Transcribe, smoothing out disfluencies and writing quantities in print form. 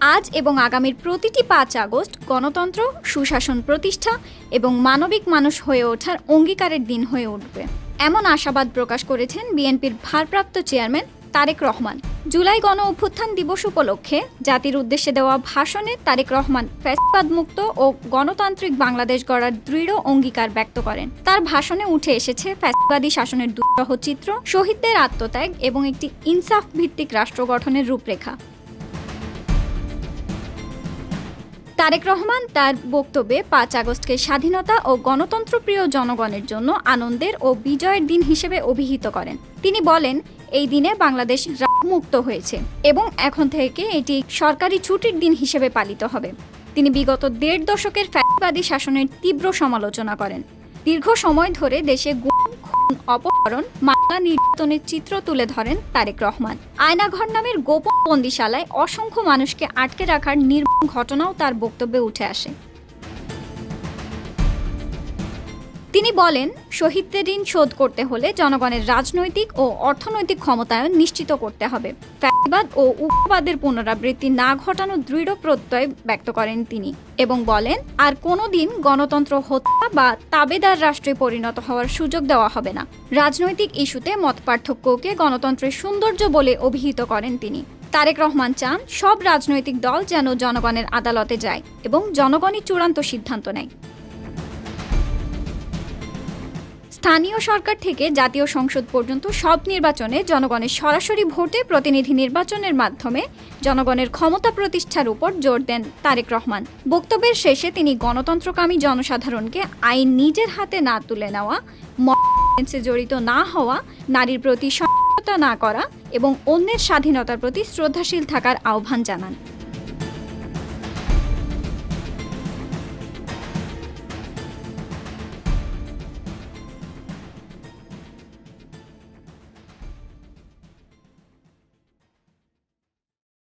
আজ এবং আগামীর প্রতিটি ৫ আগস্ট গণতন্ত্র, সুশাসন প্রতিষ্ঠা এবং মানবিক মানুষ হয়ে ওঠার অঙ্গীকারের দিন হয়ে উঠবে, এমন আশাবাদ প্রকাশ করেছেন বিএনপির ভারপ্রাপ্ত চেয়ারম্যান তারেক রহমান। জুলাই গণ অভ্যুত্থান দিবস উপলক্ষে জাতির উদ্দেশ্যে দেওয়া ভাষণে তারেক রহমান ফ্যাসিবাদ মুক্ত ও গণতান্ত্রিক বাংলাদেশ গড়ার দৃঢ় অঙ্গীকার ব্যক্ত করেন। তার ভাষণে উঠে এসেছে ফ্যাসিবাদী শাসনের দুঃসহ চিত্র, শহীদদের আত্মত্যাগ এবং একটি ইনসাফ ভিত্তিক রাষ্ট্র গঠনের রূপরেখা। তারেক রহমান তার বক্তব্যে ৫ আগস্টকে স্বাধীনতা ও গণতন্ত্রপ্রিয় জনগণের জন্য আনন্দের ও বিজয়ের দিন হিসেবে অভিহিত করেন। তিনি বলেন, এই দিনে বাংলাদেশ মুক্ত হয়েছে এবং এখন থেকে এটি সরকারি ছুটির দিন হিসেবে পালিত হবে। তিনি বিগত ১.৫ দশকের ফ্যাসিবাদী শাসনের তীব্র সমালোচনা করেন। দীর্ঘ সময় ধরে দেশে গুম, খুন, অপহরণ, মামলা, নির্যাতনের চিত্র তুলে ধরেন তারেক রহমান। আয়নাঘর নামের গোপন বন্দিশালায় অসংখ্য মানুষকে আটকে রাখার নির্মম ঘটনাও তার বক্তব্যে উঠে আসে। তিনি বলেন, শহীদদের ঋণ শোধ করতে হলে জনগণের রাজনৈতিক ও অর্থনৈতিক ক্ষমতায়ন নিশ্চিত করতে হবে। ফ্যাসিবাদ ও উগ্রবাদের পুনরাবৃত্তি না ঘটানোর দৃঢ় প্রত্যয় ব্যক্ত করেন তিনি এবং বলেন, আর কোনোদিন গণতন্ত্র হত্যা বা তাবেদার রাষ্ট্রে পরিণত হওয়ার সুযোগ দেওয়া হবে না। রাজনৈতিক ইস্যুতে মতপার্থক্যকে গণতন্ত্রের সৌন্দর্য বলে অভিহিত করেন তিনি। তারেক রহমান চান সব রাজনৈতিক দল যেন জনগণের আদালতে যায় এবং জনগণই চূড়ান্ত সিদ্ধান্ত নেয়। স্থানীয় সরকার থেকে জাতীয় সংসদ পর্যন্ত সব নির্বাচনে জনগণের সরাসরি ভোটে প্রতিনিধি নির্বাচনের মাধ্যমে জনগণের ক্ষমতা প্রতিষ্ঠার উপর জোর দেন তারেক রহমান। বক্তব্যের শেষে তিনি গণতন্ত্রকামী জনসাধারণকে আইন নিজের হাতে না তুলে নেওয়া, মতভেদে জড়িত না হওয়া, নারীর প্রতি সহিংসতা না করা এবং অন্যের স্বাধীনতার প্রতি শ্রদ্ধাশীল থাকার আহ্বান জানান।